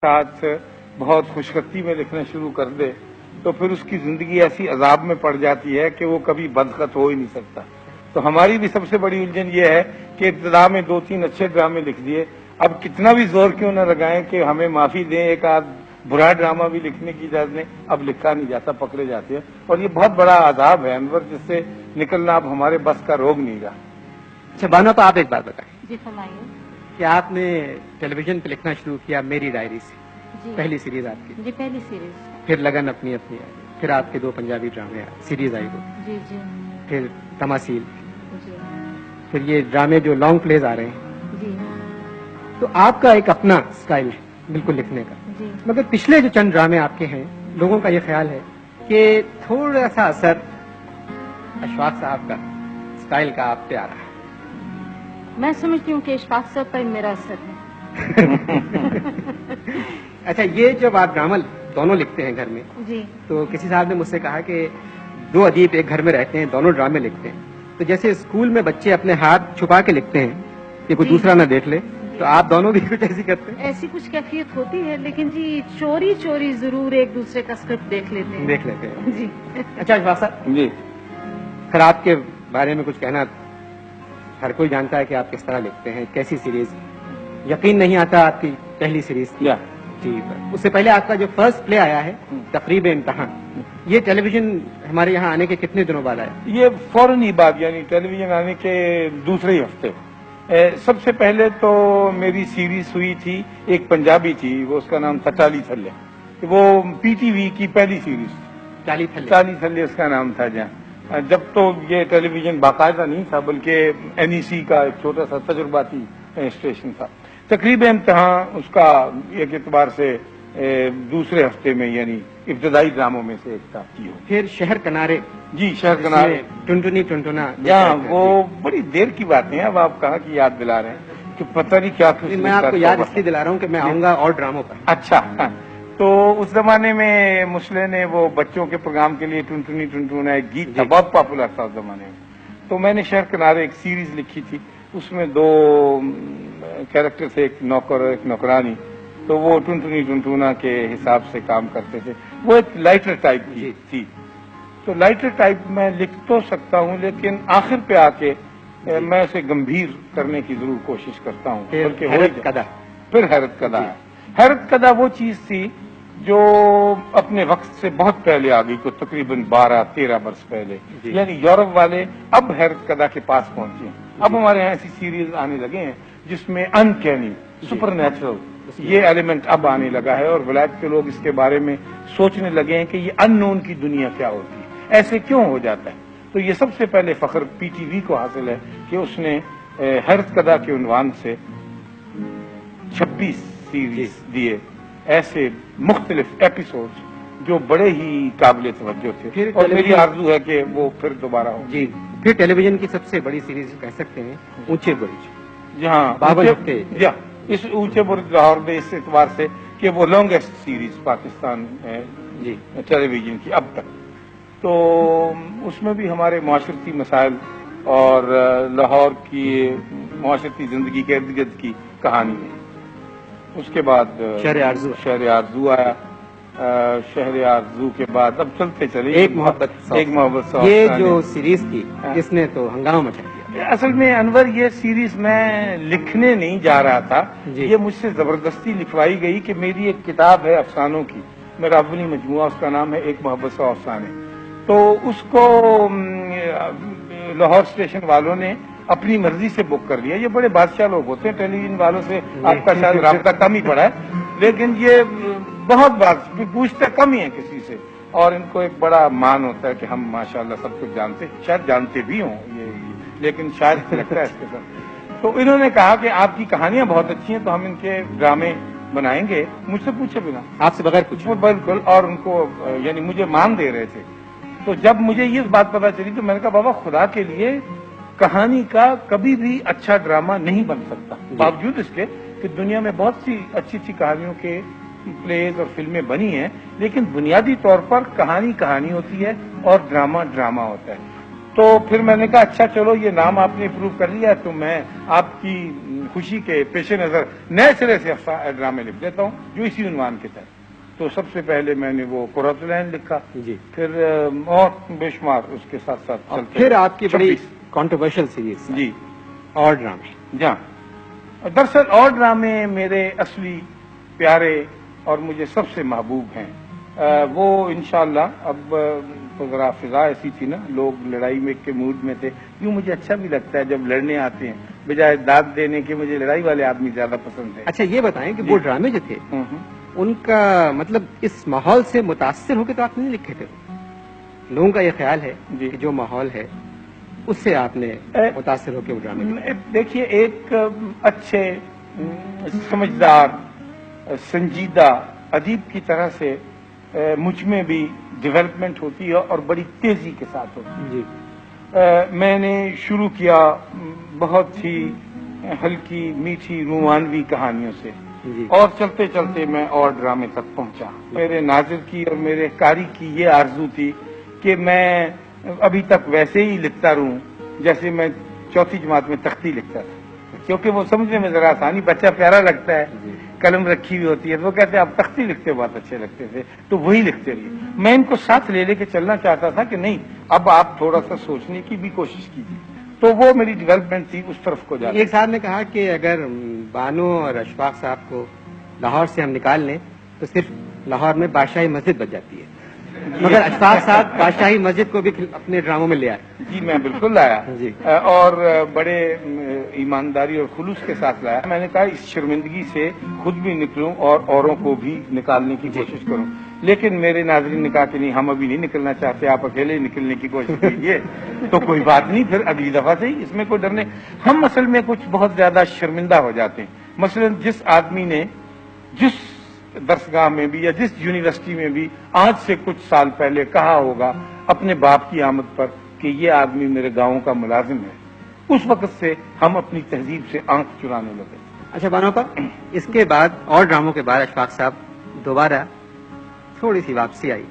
ساتھ بہت خوشخطی میں لکھنا شروع کر دے تو پھر اس کی زندگی ایسی عذاب میں پڑ جاتی ہے کہ وہ کبھی بدخط ہو ہی نہیں سکتا. تو ہماری بھی سب سے بڑی الجھن یہ ہے کہ ابتدا میں 2-3 اچھے ڈرامے لکھ دیے، اب کتنا بھی زور کیوں نہ لگائیں کہ ہمیں معافی دیں، ایک آدھ برا ڈرامہ بھی لکھنے کی اجازت دیں، اب لکھا نہیں جاتا، پکڑے جاتے ہیں. اور یہ بہت بڑا عذاب ہے انور، جس سے نکلنا اب ہمارے بس کا روگ نہیں رہا. اچھا بانو، تو آپ ایک بات بتائیں. جی فرمائیے. کہ آپ نے ٹیلی ویژن پہ لکھنا شروع کیا میری ڈائری سے. جی پہلی سیریز آپ کی. جی پہلی سیریز. پھر لگن اپنی اپنی آئی، پھر آپ کے 2 پنجابی ڈرامے سیریز آئی وہ. جی جی پھر تماثیل، جی پھر یہ ڈرامے جو لانگ پلیز آ رہے ہیں. جی تو آپ کا ایک اپنا سٹائل ہے بالکل لکھنے کا. جی مگر پچھلے جو چند ڈرامے آپ کے ہیں، لوگوں کا یہ خیال ہے کہ تھوڑا سا اثر اشفاق صاحب کا سٹائل کا آپ پہ آ رہا ہے. میں سمجھتی ہوں کہ اشفاق صاحب پر میرا اثر ہے. اچھا، یہ جب آپ ڈرامہ دونوں لکھتے ہیں گھر میں، جی تو کسی صاحب نے مجھ سے کہا کہ 2 ادیب ایک گھر میں رہتے ہیں، دونوں ڈرامے لکھتے ہیں، تو جیسے اسکول میں بچے اپنے ہاتھ چھپا کے لکھتے ہیں کہ کوئی جی. دوسرا نہ دیکھ لے، تو آپ دونوں بھی کچھ ایسی کرتے ہیں؟ ایسی کچھ کیفیت ہوتی ہے، لیکن جی چوری چوری ضرور ایک دوسرے کا اسکرپٹ دیکھ لیتے ہیں. دیکھ لیتے ہیں. جی اچھا اشفاق صاحب، جی پھر آپ کے بارے میں کچھ کہنا. ہر کوئی جانتا ہے کہ آپ کس طرح لکھتے ہیں، کیسی سیریز. یقین نہیں آتا آپ کی پہلی سیریز تھی. جی، اس سے پہلے آپ کا جو فرسٹ پلے آیا ہے تقریب امتحان، یہ ٹیلی ویژن ہمارے یہاں آنے کے کتنے دنوں بعد آیا؟ یہ فوراً ہی بات، یعنی ٹیلی ویژن آنے کے دوسرے ہی ہفتے. سب سے پہلے تو میری سیریز ہوئی تھی، ایک پنجابی تھی، وہ اس کا نام تھا ٹالی تھلے. وہ پی ٹی وی کی پہلی سیریز تھی. ٹالی تھلے اس کا نام تھا. جہاں جب تو یہ ٹیلی ویژن باقاعدہ نہیں تھا، بلکہ این ای سی کا ایک چھوٹا سا تجرباتی اسٹیشن تھا. تقریب امتحان اس کا ایک اعتبار سے دوسرے ہفتے میں، یعنی ابتدائی ڈراموں میں سے ایک تھا. پھر شہر کنارے. جی شہر کنارے، ٹنٹنی ٹنٹنا. جہاں وہ بڑی دیر کی باتیں ہیں. اب آپ کہاں کی یاد دلا رہے ہیں کہ پتہ نہیں کیا کچھ. میں آپ کو یاد اس لیے دلا رہا ہوں کہ میں آؤں گا اور ڈراموں پر. اچھا، تو اس زمانے میں مسلے نے وہ بچوں کے پروگرام کے لیے ٹنٹنی ٹنٹونا ایک گیت تھا، بہت پاپولر تھا اس زمانے میں. تو میں نے شہر کنارے ایک سیریز لکھی تھی، اس میں 2 کیریکٹر تھے، ایک نوکر اور ایک نوکرانی. تو وہ ٹنٹنی ٹنٹونا کے حساب سے کام کرتے تھے. وہ ایک لائٹر ٹائپ کی تھی. تو لائٹر ٹائپ میں لکھ تو سکتا ہوں، لیکن آخر پہ آ کے میں اسے گمبھیر کرنے کی ضرور کوشش کرتا ہوں. پھر حیرت قدا. حیرت قدا وہ چیز تھی جو اپنے وقت سے بہت پہلے آ گئی، کو تقریباً 12-13 برس پہلے. یعنی یورپ والے اب حیرت قدا کے پاس پہنچے ہیں. اب ہمارے یہاں ایسی سیریز آنے لگے ہیں جس میں انکینی، سپر نیچرل یہ ایلیمنٹ اب آنے لگا ہے، اور ولایت کے لوگ اس کے بارے میں سوچنے لگے ہیں کہ یہ ان نون کی دنیا کیا ہوتی ہے، ایسے کیوں ہو جاتا ہے. تو یہ سب سے پہلے فخر پی ٹی وی کو حاصل ہے کہ اس نے حیرت قدا کے عنوان سے 26 سیریز دیے، ایسے مختلف ایپیسوڈ جو بڑے ہی قابل توجہ تھے. اور میری آرزو ہے کہ وہ پھر دوبارہ ہو. جی، پھر ٹیلی ویژن کی سب سے بڑی سیریز کہہ سکتے ہیں اونچے برج. جہاں اس اونچے برج لاہور میں، اس اعتبار سے کہ وہ لانگیسٹ سیریز پاکستان ٹیلی ویژن کی اب تک. تو اس میں بھی ہمارے معاشرتی مسائل اور لاہور کی معاشرتی زندگی کے ارد گرد کی کہانی ہے. اس کے بعد شہر آرزو آیا. شہر آرزو کے بعد اب چلتے چلے ایک محبت. یہ جو سیریز تھی اس نے تو ہنگامہ مچا دیا. اصل میں انور، یہ سیریز میں لکھنے نہیں جا رہا تھا. یہ مجھ سے زبردستی لکھوائی گئی کہ میری ایک کتاب ہے افسانوں کی، میرا اولی مجموعہ، اس کا نام ہے ایک محبت 100 افسانے. تو اس کو لاہور اسٹیشن والوں نے اپنی مرضی سے بک کر لیا. یہ بڑے بادشاہ لوگ ہوتے ہیں، ٹیلی ویژن والوں سے آپ کا شاید رابطہ کم ہی پڑا ہے، لیکن یہ بہت بات پوچھتے کم ہی ہیں کسی سے، اور ان کو ایک بڑا مان ہوتا ہے کہ ہم ماشاءاللہ سب کچھ جانتے، شاید جانتے بھی ہوں یہ، لیکن شاید لگتا ہے اس کے ساتھ. تو انہوں نے کہا کہ آپ کی کہانیاں بہت اچھی ہیں، تو ہم ان کے ڈرامے بنائیں گے. مجھ سے پوچھے بنا، آپ سے بغیر پوچھے. بالکل. اور ان کو یعنی مجھے مان دے رہے تھے. تو جب مجھے یہ بات پتا چلی تو میں نے کہا بابا خدا کے لیے کہانی کا کبھی بھی اچھا ڈرامہ نہیں بن سکتا، باوجود اس کے کہ دنیا میں بہت سی اچھی اچھی کہانیوں کے پلیز اور فلمیں بنی ہیں، لیکن بنیادی طور پر کہانی ہوتی ہے اور ڈرامہ ہوتا ہے. تو پھر میں نے کہا اچھا چلو یہ نام آپ نے اپروو کر لیا تو میں آپ کی خوشی کے پیش نظر نئے سرے سے ڈرامے لکھ دیتا ہوں جو اسی عنوان کے تحت. تو سب سے پہلے میں نے وہ قرۃ العین لکھا, جی. پھر اور بے شمار اس کے ساتھ ساتھ چلتے. پھر آپ کی بڑی کنٹروورشل سیریز جی اور ڈرامے. جہاں دراصل اور ڈرامے میرے اصلی پیارے اور مجھے سب سے محبوب ہیں. وہ انشاءاللہ اب تو ذرا فضا ایسی تھی نا, لوگ لڑائی میں کے موڈ میں تھے. یوں مجھے اچھا بھی لگتا ہے جب لڑنے آتے ہیں, بجائے داد دینے کے مجھے لڑائی والے آدمی زیادہ پسند ہیں. اچھا یہ بتائیں کہ وہ ڈرامے جو تھے ان کا مطلب اس ماحول سے متاثر ہو کے تو آپ نے نہیں لکھے تھے. لوگوں کا یہ خیال ہے کہ جو ماحول ہے اس سے آپ نے متاثر ہو کے وہ ڈرامے لکھے. دیکھیے ایک اچھے سمجھدار سنجیدہ ادیب کی طرح سے مجھ میں بھی ڈیولپمنٹ ہوتی ہے اور بڑی تیزی کے ساتھ ہوتی ہے. جی. میں نے شروع کیا بہت ہی ہلکی میٹھی رومانوی کہانیوں سے, جی. اور چلتے چلتے میں اور ڈرامے تک پہنچا. میرے ناظر کی اور میرے قاری کی یہ آرزو تھی کہ میں ابھی تک ویسے ہی لکھتا رہوں جیسے میں چوتھی جماعت میں تختی لکھتا تھا, کیونکہ وہ سمجھنے میں ذرا آسانی, بچہ پیارا لگتا ہے, قلم رکھی ہوئی ہوتی ہے. وہ کہتے ہیں آپ تختی لکھتے بہت اچھے لگتے تھے, تو وہی لکھتے رہیے. میں ان کو ساتھ لے کے چلنا چاہتا تھا کہ نہیں اب آپ تھوڑا سا سوچنے کی بھی کوشش کیجیے. تو وہ میری ڈیولپمنٹ تھی, اس طرف کو جانا. ایک صاحب نے کہا کہ اگر بانو اور اشفاق صاحب کو لاہور سے ہم نکال لیں تو صرف لاہور میں بادشاہی مسجد بچ جاتی ہے, مگر اشفاق صاحب بادشاہی مسجد کو بھی اپنے ڈراموں میں لے آئے. جی میں بالکل لایا, جی. اور بڑے ایمانداری اور خلوص کے ساتھ لایا. میں نے کہا اس شرمندگی سے خود بھی نکلوں اور اوروں کو بھی نکالنے کی کوشش کروں. لیکن میرے ناظرین نے کہا کہ نہیں ہم ابھی نہیں نکلنا چاہتے, آپ اکیلے نکلنے کی کوشش کیجیے. تو کوئی بات نہیں, پھر اگلی دفعہ سے ہی, اس میں کوئی ڈر نہیں. ہم اصل میں کچھ بہت زیادہ شرمندہ ہو جاتے ہیں. مثلا جس آدمی نے جس درسگاہ میں بھی یا جس یونیورسٹی میں بھی آج سے کچھ سال پہلے کہا ہوگا اپنے باپ کی آمد پر کہ یہ آدمی میرے گاؤں کا ملازم ہے, اس وقت سے ہم اپنی تہذیب سے آنکھ چرانے لگے. اچھا بانو پر اس کے بعد اور ڈراموں کے بعد اشفاق صاحب دوبارہ تھوڑی سی واپسی آئی.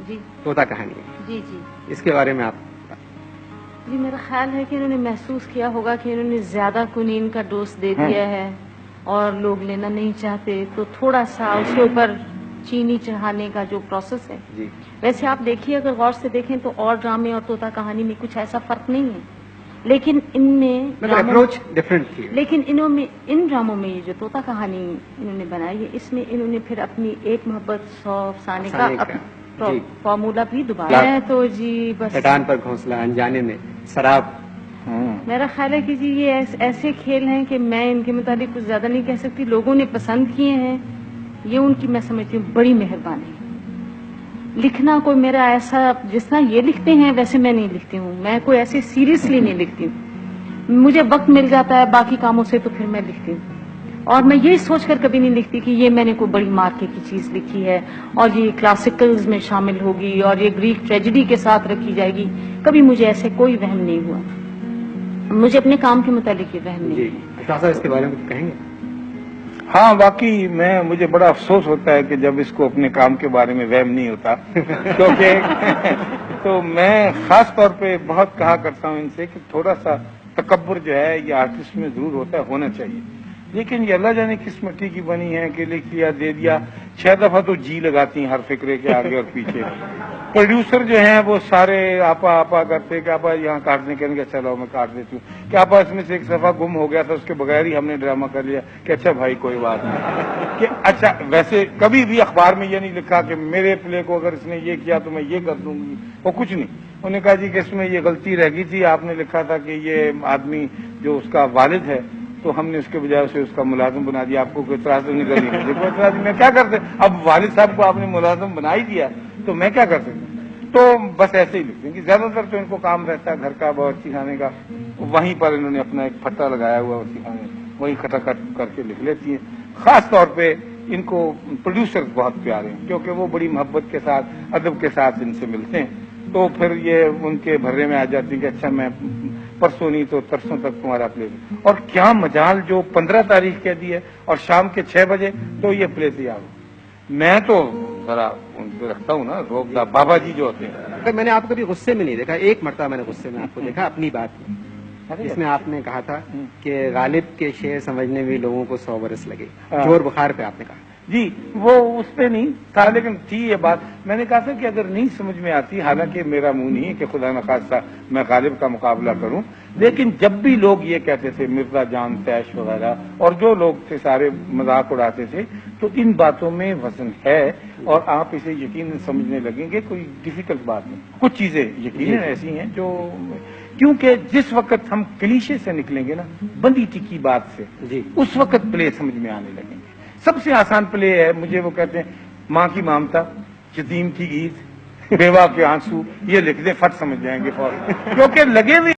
جی طوطا کہانی. جی جی اس کے بارے میں آپ. جی میرا خیال ہے کہ انہوں نے محسوس کیا ہوگا کہ انہوں نے زیادہ کنین کا ڈوز دے دیا ہے اور لوگ لینا نہیں چاہتے, تو تھوڑا سا اس کے اوپر چینی چڑھانے کا جو پروسیس ہے. جی. ویسے آپ دیکھیے, اگر غور سے دیکھیں تو اور ڈرامے اور طوطا کہانی میں کچھ ایسا فرق نہیں ہے, لیکن ان میں اپروچ ڈفرینٹ تھی. لیکن ان ڈراموں میں یہ جو طوطا کہانی انہوں نے بنائی ہے, اس میں انہوں نے پھر اپنی ایک محبت 100 افسانے کا فارمولہ بھی دوبارہ ہے. تو جی بس چٹان پر گھونسلہ, انجانے میں شراب. میرا خیال ہے کہ جی یہ ایسے کھیل ہیں کہ میں ان کے متعلق کچھ زیادہ نہیں کہہ سکتی. لوگوں نے پسند کیے ہیں, یہ ان کی میں سمجھتی ہوں بڑی مہربانی. لکھنا کوئی میرا ایسا جس طرح یہ لکھتے ہیں ویسے میں نہیں لکھتی ہوں. میں کوئی ایسے سیریسلی نہیں لکھتی ہوں. مجھے وقت مل جاتا ہے باقی کاموں سے تو پھر میں لکھتی ہوں, اور میں یہ سوچ کر کبھی نہیں لکھتی کہ یہ میں نے کوئی بڑی مارکے کی چیز لکھی ہے اور یہ کلاسیکلز میں شامل ہوگی اور یہ گریک ٹریجڈی کے ساتھ رکھی جائے گی. کبھی مجھے ایسے کوئی وہم نہیں ہوا. مجھے اپنے کام کے متعلق یہ وہم نہیں. جی اس کے بارے میں کچھ کہیں گے؟ ہاں واقعی مجھے بڑا افسوس ہوتا ہے کہ جب اس کو اپنے کام کے بارے میں وہم نہیں ہوتا, کیونکہ تو میں خاص طور پہ بہت کہا کرتا ہوں ان سے کہ تھوڑا سا تکبر جو ہے یہ آرٹسٹ میں ضرور ہوتا ہے, ہونا چاہیے. لیکن یہ اللہ جانے کس مٹی کی بنی ہے کہ لکھ دیا دے دیا. 6 دفعہ تو جی لگاتی ہیں ہر فکرے کے آگے اور پیچھے. پروڈیوسر جو ہیں وہ سارے آپا کرتے کہ آپا یہاں کاٹنے کے لیے, چلو میں کاٹ دیتی ہوں, کہ آپا اس میں سے ایک صفحہ گم ہو گیا تھا, اس کے بغیر ہی ہم نے ڈرامہ کر لیا. کہ اچھا بھائی کوئی بات نہیں. کہ اچھا ویسے کبھی بھی اخبار میں یہ نہیں لکھا کہ میرے پلے کو اگر اس نے یہ کیا تو میں یہ کر دوں گی, وہ کچھ نہیں. انہوں نے کہا جی کہ اس میں یہ غلطی رہ گئی تھی, آپ نے لکھا تھا کہ یہ آدمی جو اس کا والد ہے تو ہم نے اس کے بجائے اسے اس کا ملازم بنا دیا. آپ کو کوئی اعتراض نہیں کری, مجھے کوئی اعتراض نہیں, میں کیا کرتے. اب والد صاحب کو آپ نے ملازم بنا ہی دیا تو میں کیا کر سکتا. تو بس ایسے ہی لکھتے ہیں کہ زیادہ تر تو ان کو کام رہتا ہے گھر کا باورچی خانے کا, وہیں پر انہوں نے اپنا ایک پھٹا لگایا ہوا باورچی خانے, وہیں کھٹا کٹ کر کے لکھ لیتی ہیں. خاص طور پہ ان کو پروڈیوسر بہت پیارے ہیں کیونکہ وہ بڑی محبت کے ساتھ ادب کے ساتھ ان سے ملتے ہیں, تو پھر یہ ان کے بھرے میں آ جاتی کہ اچھا میں پرسوں نہیں تو ترسوں تک تمہارا پلے. اور کیا مجال جو 15 تاریخ کہہ دی ہے اور شام کے 6 بجے تو یہ پلے تیار ہو. میں تو ذرا ان پہ رکھتا ہوں نا روب دا بابا جی جو ہوتے ہیں. مگر میں نے آپ کو کبھی غصے میں نہیں دیکھا. ایک مرتبہ میں نے غصے میں آپ کو دیکھا اپنی بات میں، جس میں آپ نے کہا تھا کہ غالب کے شعر سمجھنے میں لوگوں کو 100 برس لگے. جوہر بخار پہ آپ نے کہا. جی وہ اس پہ نہیں تھا، لیکن تھی یہ بات. میں نے کہا تھا کہ اگر نہیں سمجھ میں آتی، حالانکہ میرا منہ نہیں ہے کہ خدا نخواستہ میں غالب کا مقابلہ کروں، لیکن جب بھی لوگ یہ کہتے تھے مرزا جان تیش وغیرہ اور جو لوگ تھے سارے مذاق اڑاتے تھے، تو ان باتوں میں وزن ہے اور آپ اسے یقیناً سمجھنے لگیں گے. کوئی ڈیفیکلٹ بات نہیں. کچھ چیزیں یقیناً ایسی ہیں جو، کیونکہ جس وقت ہم کلیشے سے نکلیں گے نا، بندی ٹکی بات سے، جی اس وقت پلے سمجھ میں آنے لگیں گے. سب سے آسان پلے ہے، مجھے وہ کہتے ہیں ماں کی مامتا، یتیم کی عید، بیوہ کے آنسو، یہ لکھ دیں، فٹ سمجھ جائیں گے فوراً، کیونکہ لگے ہوئے